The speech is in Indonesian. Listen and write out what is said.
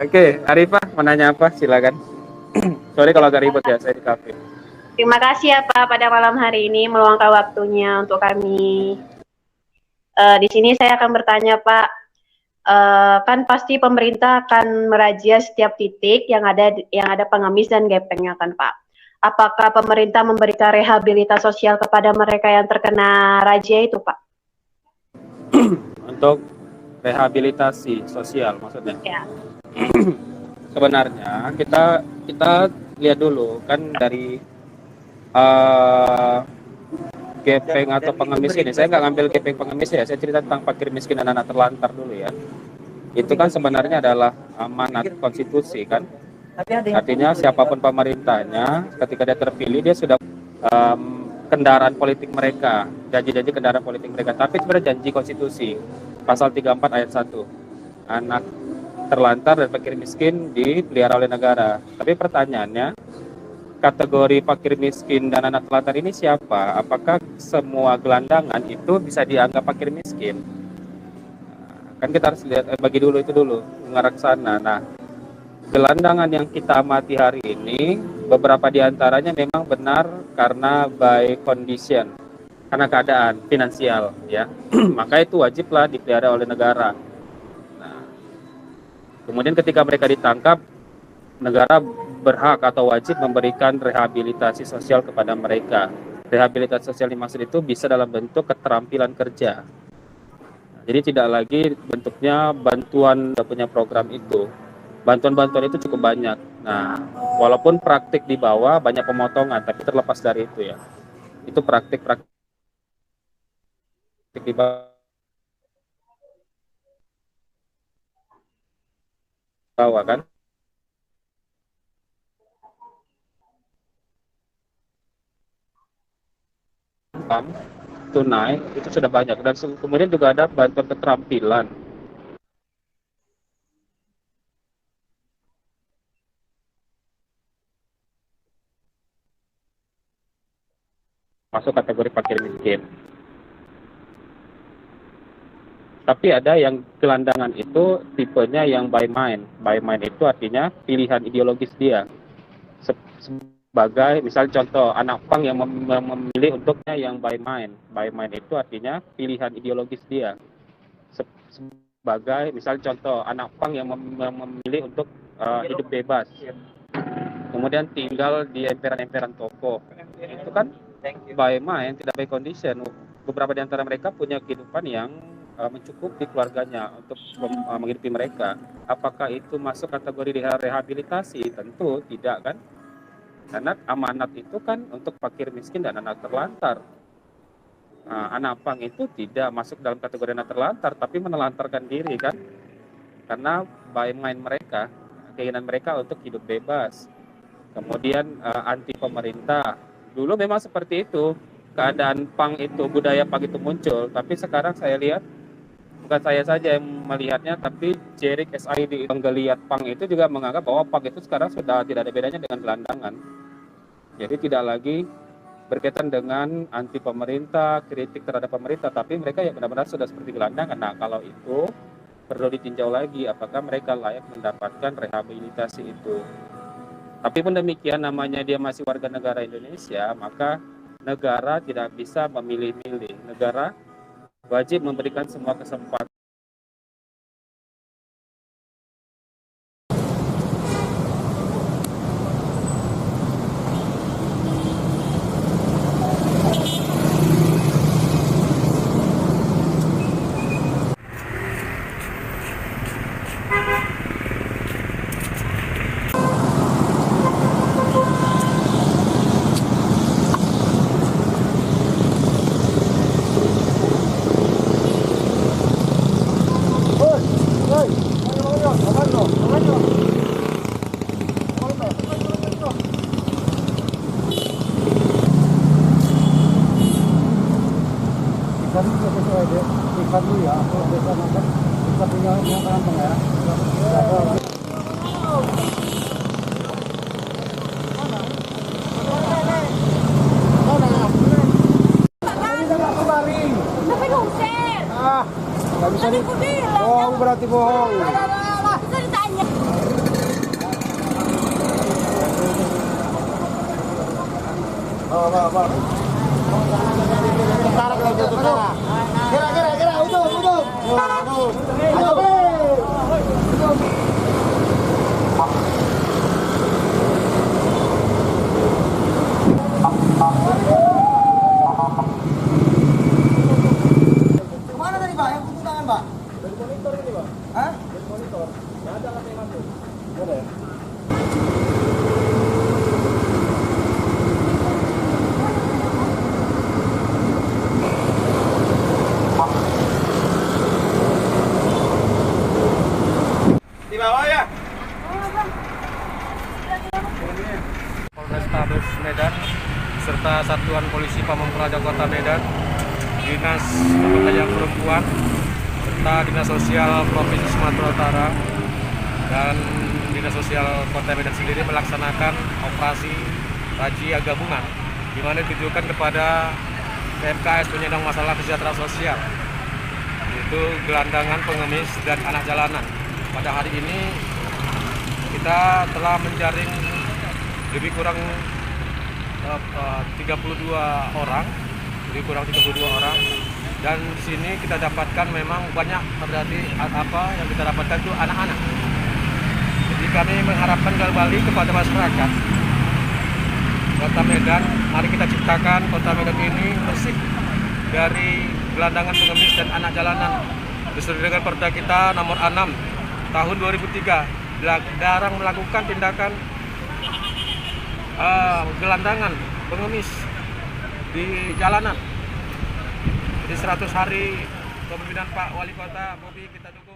Oke, Arifah mau nanya apa? Silakan. Sorry kalau agak ribet ya, saya di kafe. Terima kasih ya Pak pada malam hari ini meluangkan waktunya untuk kami. Di sini saya akan bertanya Pak, kan pasti pemerintah akan merazia setiap titik yang ada pengemis dan gepengnya kan Pak. Apakah pemerintah memberikan rehabilitasi sosial kepada mereka yang terkena razia itu Pak? Untuk rehabilitasi sosial maksudnya. Ya, Sebenarnya kita kita lihat dulu kan dari uh, gepeng atau pengemis ini. Saya nggak ngambil gepeng pengemis ya, saya cerita tentang fakir miskin dan anak terlantar dulu ya. Itu kan sebenarnya adalah amanat konstitusi kan. Artinya siapapun pemerintahnya, ketika dia terpilih dia sudah kendaraan politik mereka, janji-janji kendaraan politik mereka. Tapi sebenarnya janji konstitusi, pasal 34 ayat 1. Anak terlantar dan fakir miskin dipelihara oleh negara. Tapi pertanyaannya, kategori fakir miskin dan anak terlantar ini siapa? Apakah semua gelandangan itu bisa dianggap fakir miskin? Kan kita harus lihat, bagi dulu itu dulu, mengarah ke sana. Nah, gelandangan yang kita amati hari ini, beberapa diantaranya memang benar karena by condition, karena keadaan finansial, ya. Maka itu wajiblah dipelihara oleh negara. Nah, kemudian ketika mereka ditangkap, negara berhak atau wajib memberikan rehabilitasi sosial kepada mereka. Rehabilitasi sosial dimaksud itu bisa dalam bentuk keterampilan kerja. Jadi tidak lagi bentuknya bantuan punya program itu. Bantuan-bantuan itu cukup banyak. Nah, walaupun praktik di bawah banyak pemotongan, tapi terlepas dari itu ya. Itu praktik-praktik di bawah kan. Tunai itu sudah banyak dan kemudian juga ada bantuan keterampilan. Masuk kategori fakir miskin. Tapi ada yang gelandangan itu tipenya yang by mind. By mind itu artinya pilihan ideologis dia. Sebagai misal contoh anak pang yang memilih untuknya yang by mind. By mind itu artinya pilihan ideologis dia. Sebagai misal contoh anak pang yang memilih untuk hidup bebas. Kemudian tinggal di emperan-emperan toko. Itu kan by mind, tidak by condition. Beberapa di antara mereka punya kehidupan yang mencukupi keluarganya untuk menghidupi mereka. Apakah itu masuk kategori rehabilitasi? Tentu tidak kan? Karena amanat itu kan untuk fakir miskin dan anak terlantar. Nah, anak pang itu tidak masuk dalam kategori anak terlantar, tapi menelantarkan diri kan? Karena by mind mereka, keinginan mereka untuk hidup bebas. Kemudian anti pemerintah. Dulu memang seperti itu, keadaan pang itu, budaya pang itu muncul. Tapi sekarang saya lihat, bukan saya saja yang melihatnya, tapi Jerik SID penggeliat pang itu juga menganggap bahwa pang itu sekarang sudah tidak ada bedanya dengan gelandangan. Jadi tidak lagi berkaitan dengan anti pemerintah, kritik terhadap pemerintah, tapi mereka yang benar-benar sudah seperti gelandangan. Nah, kalau itu perlu ditinjau lagi apakah mereka layak mendapatkan rehabilitasi itu. Tapi pun demikian, namanya dia masih warga negara Indonesia, maka negara tidak bisa memilih-milih. Negara wajib memberikan semua kesempatan. Ikan dulu ya, kalau biasa makan kita punya yang gampang ya. Tapi dosen. Ah, nggak bisa nih. Tadi aku bilang. Bohong berarti bohong. Bisa ditanya. Tentara kalau gitu tentara. Kira, udung. Ayo, kemana tadi Pak? Yang kutu tangan Pak? Dari monitor ini Pak. Hah? Dari monitor. Nggak ada alat yang ngambil. Nggak ada ya? Di bawah ya? Polrestabes Medan serta Satuan Polisi Pamong Praja Kota Medan, Dinas Pemberdayaan Perempuan, serta Dinas Sosial Provinsi Sumatera Utara dan Dinas Sosial Kota Medan sendiri melaksanakan operasi razia gabungan di mana ditujukan kepada PMKS penyandang masalah kesejahteraan sosial, yaitu gelandangan, pengemis, dan anak jalanan. Pada hari ini kita telah menjaring lebih kurang 32 orang, dan di sini kita dapatkan memang banyak terjadi apa yang kita dapatkan itu anak-anak. Jadi kami mengharapkan kembali kepada masyarakat Kota Medan, mari kita ciptakan Kota Medan ini bersih dari gelandangan, pengemis, dan anak jalanan. Sesuai dengan Perda kita nomor 6 tahun 2003, dilarang melakukan tindakan gelandangan, pengemis di jalanan. Jadi 100 hari kepemimpinan Pak Wali Kota Bobi kita dukung.